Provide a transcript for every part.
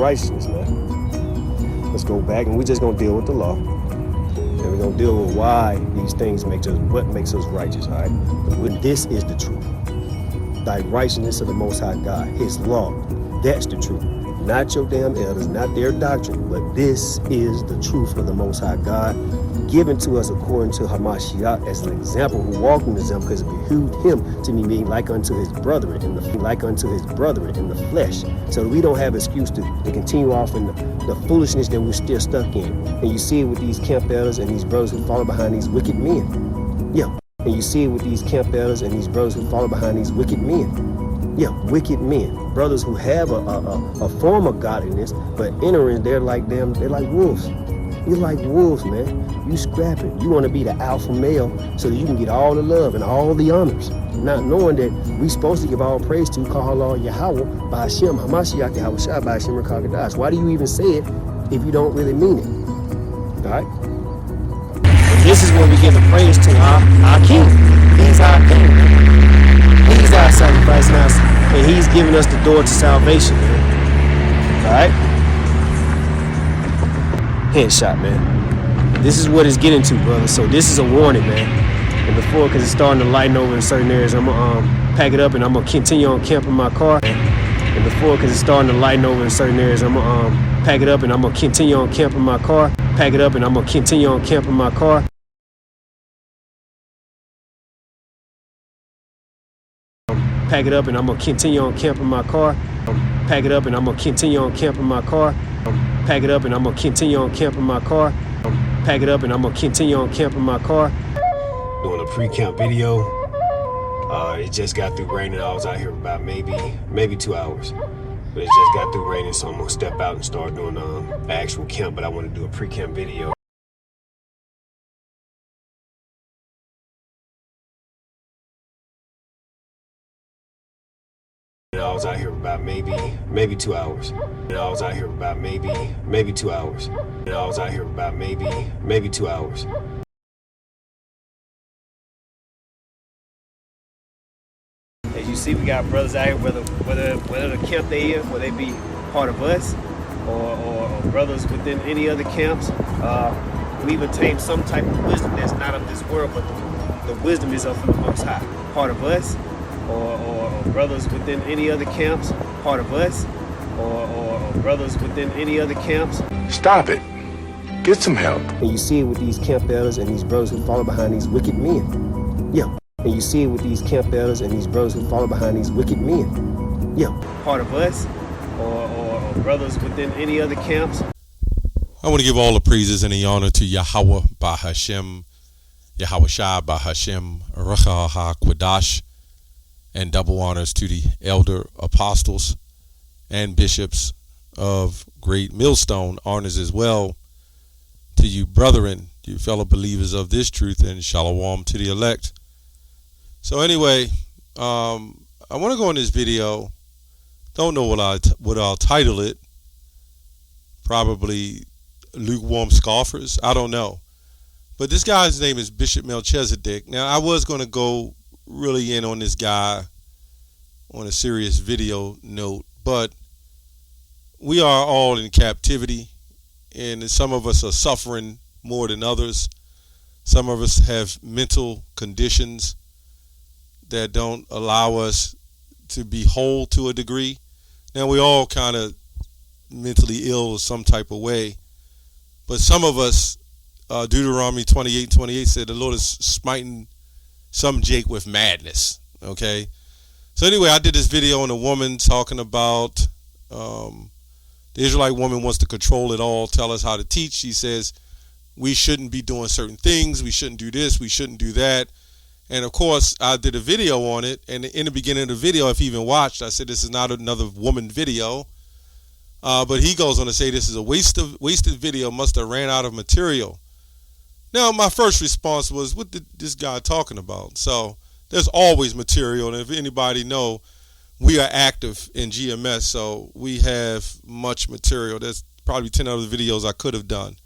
righteousness, man. Let's go back and we're just gonna deal with the law. And we're gonna deal with why these things what makes us righteous, all right? When this is the truth. Thy righteousness of the Most High God, His law, that's the truth. Not your damn elders, not their doctrine, but this is the truth of the Most High God, given to us according to Hamashiach as an example, who walked in the example, because it behooved him to be made like unto his brethren in the flesh, so that we don't have excuse to continue off in the foolishness that we're still stuck in. And you see it with these camp elders and these brothers who follow behind these wicked men. Yeah. And you see it with these camp elders and these brothers who follow behind these wicked men. Yeah, wicked men. Brothers who have a form of godliness, but entering, they're like wolves. You're like wolves, man. You scrapping. You want to be the alpha male so that you can get all the love and all the honors. Not knowing that we supposed to give all praise to Kahallah Yahweh, by Hashem, Hamashiach Yahweh Shai, by Hashem Rakakadash. Why do you even say it if you don't really mean it? All right? This is when we give the praise to our King. He's our King. He's our sacrifice now, and He's giving us the door to salvation, man. All right? Headshot, man. This is what it's getting to, brother. So this is a warning, man. And before, because it's starting to lighten over in certain areas, I'm going to pack it up and I'm going to continue on camping my car. And before, because it's starting to lighten over in certain areas, I'm going to pack it up and I'm going to continue on camping my car. Pack it up and I'm going to continue on camping my car. Pack it up and I'm going to continue on camping my car. Pack it up and I'm going to continue on camping my car. Pack it up and I'm going to continue on camping my car. Pack it up and I'm going to continue on camping my car. Doing a pre-camp video. It just got through raining. I was out here about maybe 2 hours. But it just got through raining, so I'm going to step out and start doing an actual camp. But I want to do a pre-camp video. I was out here about maybe 2 hours. I was out here about maybe 2 hours. I was out here about maybe 2 hours. As you see, we got brothers out here, whether the camp they in, whether they be part of us or brothers within any other camps, we've attained some type of wisdom that's not of this world, but the wisdom is of the Most High. Part of us or brothers within any other camps, part of us or brothers within any other camps. Stop it. Get some help. And you see it with these camp elders and these brothers who follow behind these wicked men. Yeah. And you see it with these camp elders and these brothers who follow behind these wicked men. Yeah. Part of us or brothers within any other camps. I want to give all the praises and the honor to Yahweh by Hashem, Yahweh Shai by Hashem, Ruach HaQuadash, and double honors to the elder apostles and bishops of Great Millstone. Honors as well to you brethren, you fellow believers of this truth, and shalom to the elect. So anyway, I want to go in this video. Don't know what I'll title it. Probably lukewarm scoffers. I don't know. But this guy's name is Bishop Melchizedek. Now, I was going to go really in on this guy on a serious video note, but we are all in captivity, and some of us are suffering more than others. Some of us have mental conditions that don't allow us to be whole to a degree. Now, we all kind of mentally ill in some type of way, but some of us, Deuteronomy 28:28 said the Lord is smiting some Jake with madness. Okay, so anyway, I did this video on a woman talking about the Israelite woman wants to control it all, tell us how to teach. She says we shouldn't be doing certain things, we shouldn't do this, we shouldn't do that. And of course, I did a video on it, and in the beginning of the video, if you even watched, I said this is not another woman video. But he goes on to say this is a wasted video, must have ran out of material. Now, my first response was, what did this guy talking about? So there's always material, and if anybody know, we are active in GMS, so we have much material. There's probably 10 other videos I could have done.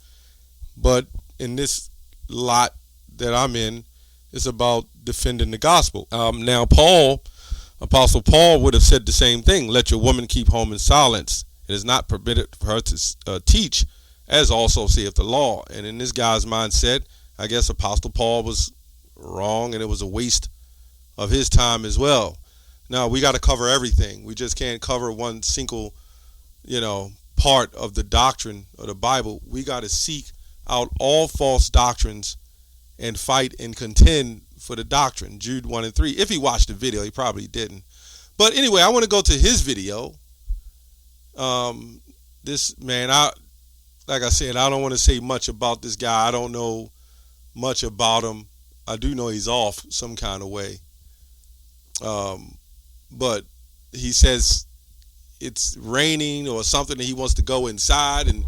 But in this lot that I'm in, it's about defending the gospel. Now, Apostle Paul would have said the same thing. Let your woman keep home in silence It is not permitted for her to teach, as also saith the law. And in this guy's mindset, I guess Apostle Paul was wrong, and it was a waste of his time as well. Now, we got to cover everything. We just can't cover one single, part of the doctrine of the Bible. We got to seek out all false doctrines and fight and contend for the doctrine. Jude 1 and 3. If he watched the video, he probably didn't. But anyway, I want to go to his video. This man, like I said, I don't want to say much about this guy. I don't know much about him. I do know he's off some kind of way. But he says it's raining or something, and he wants to go inside and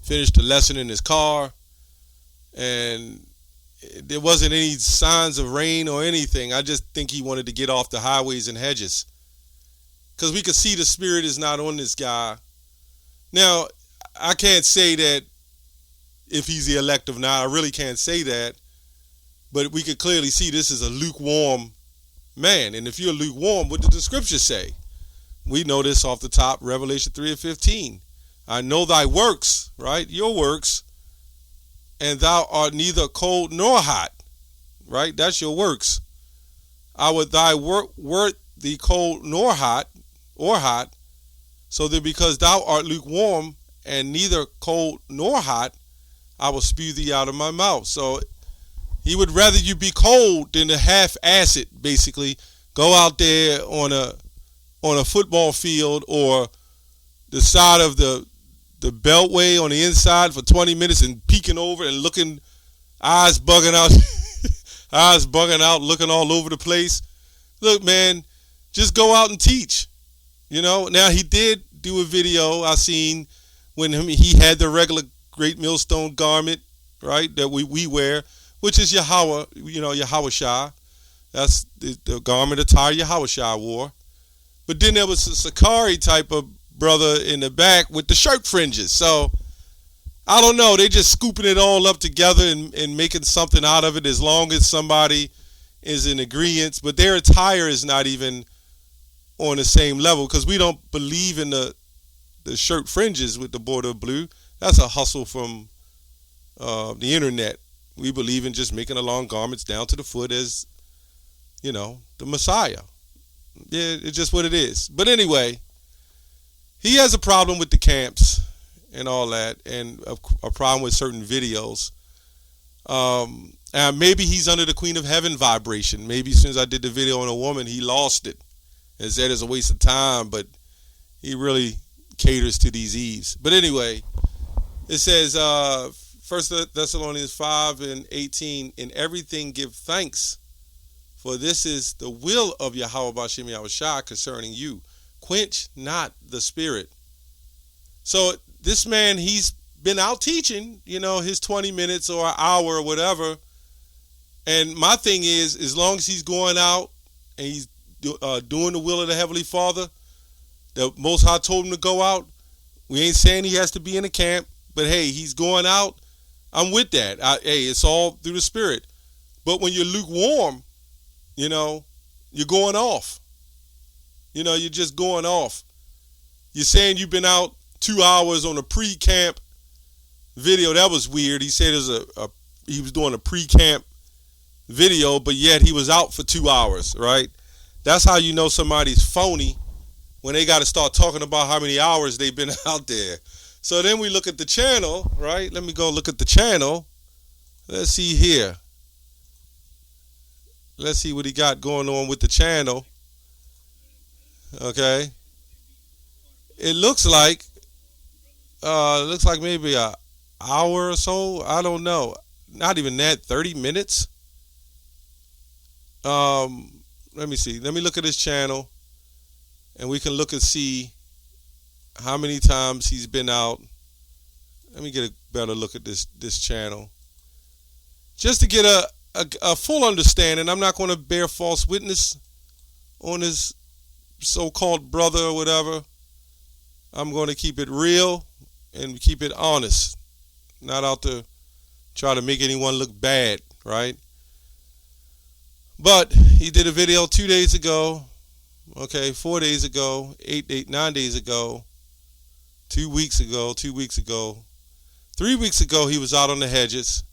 finish the lesson in his car. And there wasn't any signs of rain or anything. I just think he wanted to get off the highways and hedges, because we could see the Spirit is not on this guy. Now, I can't say that if he's the elect or not. I really can't say that. But we could clearly see this is a lukewarm man. And if you're lukewarm, what did the scriptures say? We know this off the top, Revelation 3 and 15. I know thy works, right? Your works. And thou art neither cold nor hot, right? That's your works. I would thy work thee cold nor hot, or hot, so that because thou art lukewarm and neither cold nor hot, I will spew thee out of my mouth. So he would rather you be cold than to half-ass it, basically. Go out there on a football field or the side of the beltway on the inside for 20 minutes and peeking over and looking, eyes bugging out, looking all over the place. Look, man, just go out and teach. Now he did do a video I seen when he had the regular Great Millstone garment, right, that we wear, which is Yahweh, Yahweh Shai. That's the garment attire Yahweh Shai wore. But then there was a Sakari type of brother in the back with the shirt fringes. So I don't know. They just scooping it all up together and making something out of it, as long as somebody is in agreement. But their attire is not even on the same level, because we don't believe in the shirt fringes with the border of blue. That's a hustle from the internet. We believe in just making the long garments down to the foot as, the Messiah. Yeah, it's just what it is. But anyway, he has a problem with the camps and all that, and a problem with certain videos. And maybe he's under the Queen of Heaven vibration. Maybe as soon as I did the video on a woman, he lost it and said it's a waste of time, but he really caters to these Eves. But anyway, it says, 1 Thessalonians 5 and 18, in everything give thanks, for this is the will of Yahweh B'Shem Yahweh Shai concerning you. Quench not the spirit. So this man, he's been out teaching, his 20 minutes or an hour or whatever. And my thing is, as long as he's going out and he's doing the will of the Heavenly Father, the Most High told him to go out. We ain't saying he has to be in a camp, but hey, he's going out. I'm with that. Hey, it's all through the Spirit. But when you're lukewarm, you're going off. You're just going off. You're saying you've been out 2 hours on a pre-camp video. That was weird. He said he was doing a pre-camp video, but yet he was out for 2 hours, right? That's how you know somebody's phony, when they got to start talking about how many hours they've been out there. So then we look at the channel, right? Let me go look at the channel. Let's see here. Let's see what he got going on with the channel. Okay. It looks like maybe an hour or so. I don't know. Not even that, 30 minutes. Let me see. Let me look at his channel, and we can look and see how many times he's been out. Let me get a better look at this channel, just to get a full understanding. I'm not going to bear false witness on his so-called brother or whatever. I'm going to keep it real and keep it honest, not out to try to make anyone look bad, right? But he did a video 2 days ago, 4 days ago, 9 days ago, 2 weeks ago, 3 weeks ago, he was out on the hedges.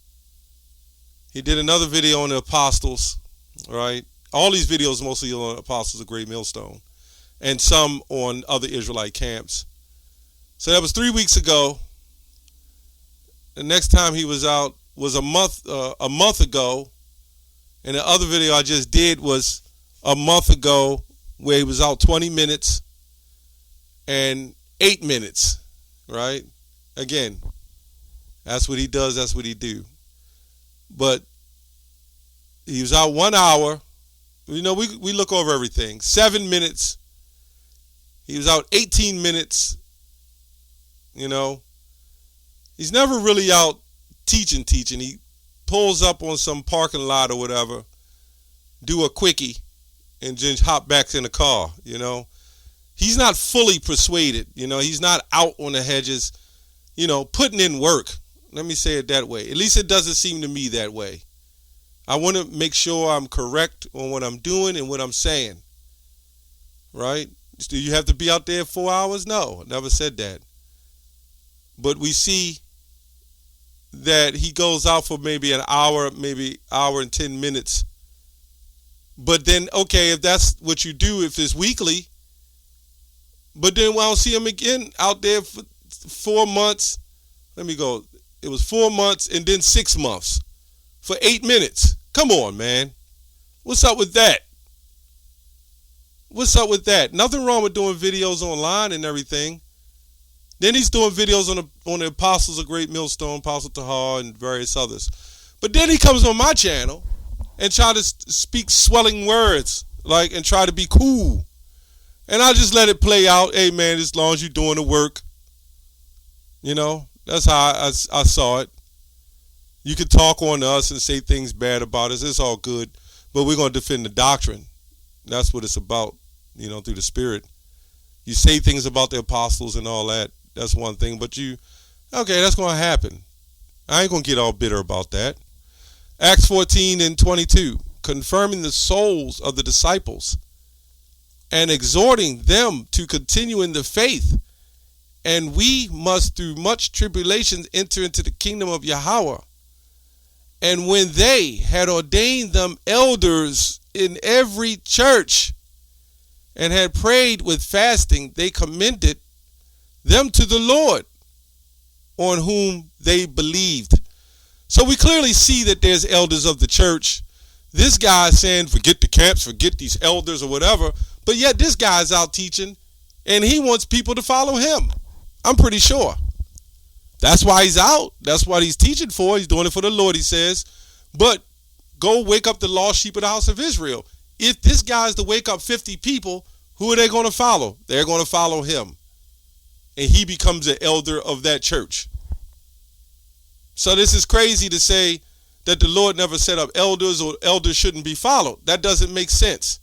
He did another video on the apostles, right? All these videos mostly on apostles of Great Millstone, and some on other Israelite camps. So that was 3 weeks ago. The next time he was out was a month ago, and the other video I just did was a month ago, where he was out 20 minutes and 8 minutes, right? Again, that's what he does, that's what he do. But he was out 1 hour. You know, we look over everything. 7 minutes. He was out 18 minutes. You know, he's never really out teaching. He pulls up on some parking lot or whatever, do a quickie, and then hop back in the car, you know. He's not fully persuaded, you know. He's not out on the hedges, you know, putting in work. Let me say it that way. At least it doesn't seem to me that way. I want to make sure I'm correct on what I'm doing and what I'm saying, right? Do you have to be out there 4 hours? No, I never said that. But we see that he goes out for maybe an hour, maybe hour and 10 minutes. But then, okay, if that's what you do, if it's weekly, but then I don't see him again out there for 4 months. Let me go. It was 4 months and then 6 months for 8 minutes. Come on, man. What's up with that? What's up with that? Nothing wrong with doing videos online and everything. Then he's doing videos on the Apostles of Great Millstone, Apostle Tahar, and various others. But then he comes on my channel and try to speak swelling words, like, and try to be cool. And I just let it play out. Hey, man, as long as you're doing the work. You know, that's how I saw it. You can talk on us and say things bad about us. It's all good. But we're going to defend the doctrine. That's what it's about, you know, through the Spirit. You say things about the apostles and all that. That's one thing. But okay, that's going to happen. I ain't going to get all bitter about that. Acts 14 and 22, confirming the souls of the disciples and exhorting them to continue in the faith. And we must through much tribulation enter into the kingdom of Yahweh. And when they had ordained them elders in every church and had prayed with fasting, they commended them to the Lord, on whom they believed. So we clearly see that there's elders of the church. This guy is saying, forget the camps, forget these elders or whatever. But yet this guy's out teaching, and he wants people to follow him. I'm pretty sure. That's why he's out. That's what he's teaching for. He's doing it for the Lord, he says. But go wake up the lost sheep of the house of Israel. If this guy is to wake up 50 people, who are they going to follow? They're going to follow him. And he becomes an elder of that church. So this is crazy to say that the Lord never set up elders or elders shouldn't be followed. That doesn't make sense.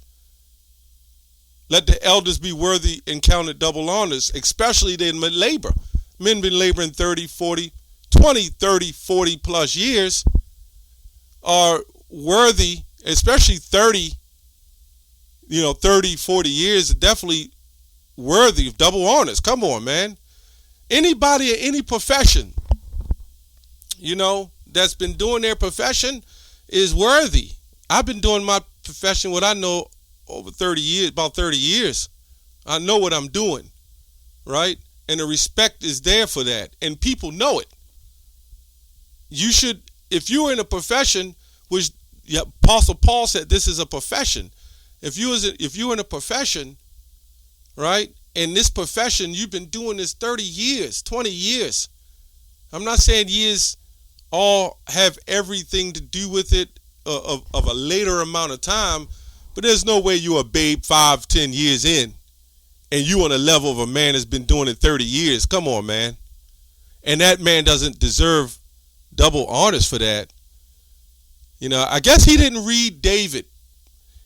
Let the elders be worthy and counted double honors, especially they labor. Men been laboring 30, 40, 20, 30, 40 plus years, are worthy, especially 30, 30, 40 years, definitely worthy of double honors. Come on, man. Anybody in any profession, that's been doing their profession is worthy. I've been doing my profession, what I know, over 30 years, about 30 years. I know what I'm doing, right? And the respect is there for that. And people know it. You should, if you're in a profession, which Apostle Paul said this is a profession. If you're in a profession, right, in this profession, you've been doing this 30 years, 20 years. I'm not saying years all have everything to do with it of a later amount of time, but there's no way you're a babe 5, 10 years in and you on a level of a man that's been doing it 30 years. Come on, man. And that man doesn't deserve double honors for that. I guess he didn't read David,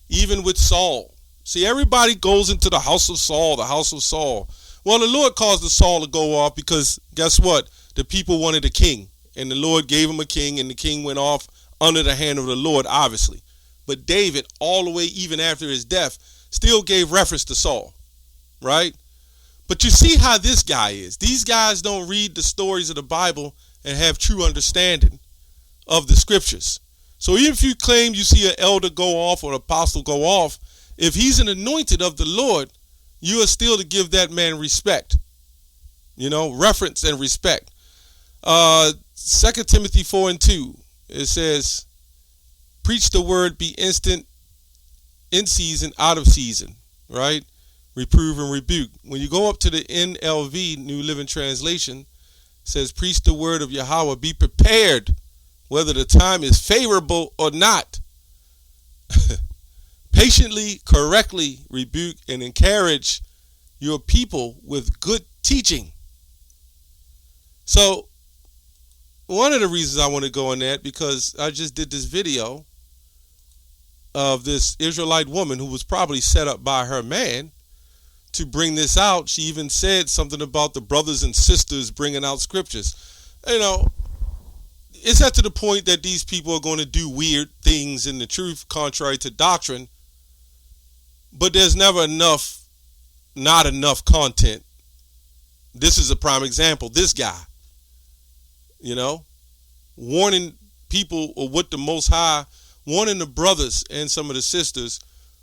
even with Saul. See, everybody goes into the house of Saul, the house of Saul. Well, the Lord caused the Saul to go off because guess what? The people wanted a king, and the Lord gave him a king, and the king went off under the hand of the Lord, obviously. But David, all the way even after his death, still gave reference to Saul, right? But you see how this guy is. These guys don't read the stories of the Bible and have true understanding of the scriptures. So even if you claim you see an elder go off or an apostle go off, if he's an anointed of the Lord, you are still to give that man respect. Reverence and respect. 2 Timothy 4:2, it says, preach the word, be instant, in season, out of season, right? Reprove and rebuke. When you go up to the NLV, New Living Translation, it says, preach the word of Yahweh, be prepared, whether the time is favorable or not. Patiently, correctly rebuke and encourage your people with good teaching. So, one of the reasons I want to go on that, because I just did this video of this Israelite woman who was probably set up by her man to bring this out. She even said something about the brothers and sisters bringing out scriptures. It's at to the point that these people are going to do weird things in the truth contrary to doctrine, but there's never not enough content. This is a prime example. This guy, warning people or what the Most High, warning the brothers and some of the sisters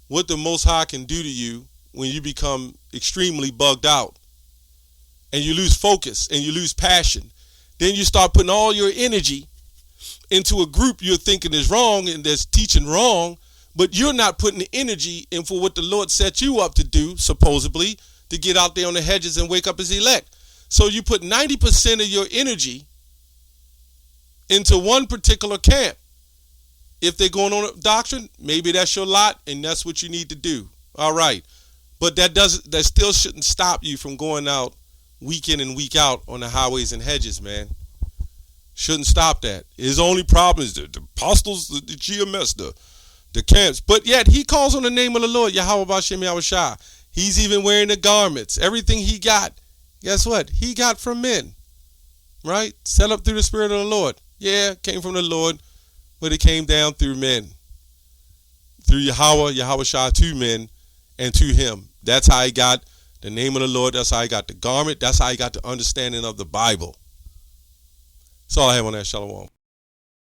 what the Most High can do to you when you become extremely bugged out and you lose focus and you lose passion. Then you start putting all your energy into a group you're thinking is wrong and that's teaching wrong, but you're not putting the energy in for what the Lord set you up to do, supposedly, to get out there on the hedges and wake up his elect. So you put 90% of your energy into one particular camp. If they're going on a doctrine, maybe that's your lot and that's what you need to do. All right. But that still shouldn't stop you from going out week in and week out on the highways and hedges, man. Shouldn't stop that. His only problem is the apostles, the GMS, the camps. But yet he calls on the name of the Lord, Yahweh Bashem Yahushua. He's even wearing the garments. Everything he got, guess what? He got from men, right? Set up through the Spirit of the Lord. Yeah, came from the Lord, but it came down through men. Through Yahushua to men and to him. That's how he got the name of the Lord. That's how he got the garment. That's how he got the understanding of the Bible. That's all I have on that. Shalom.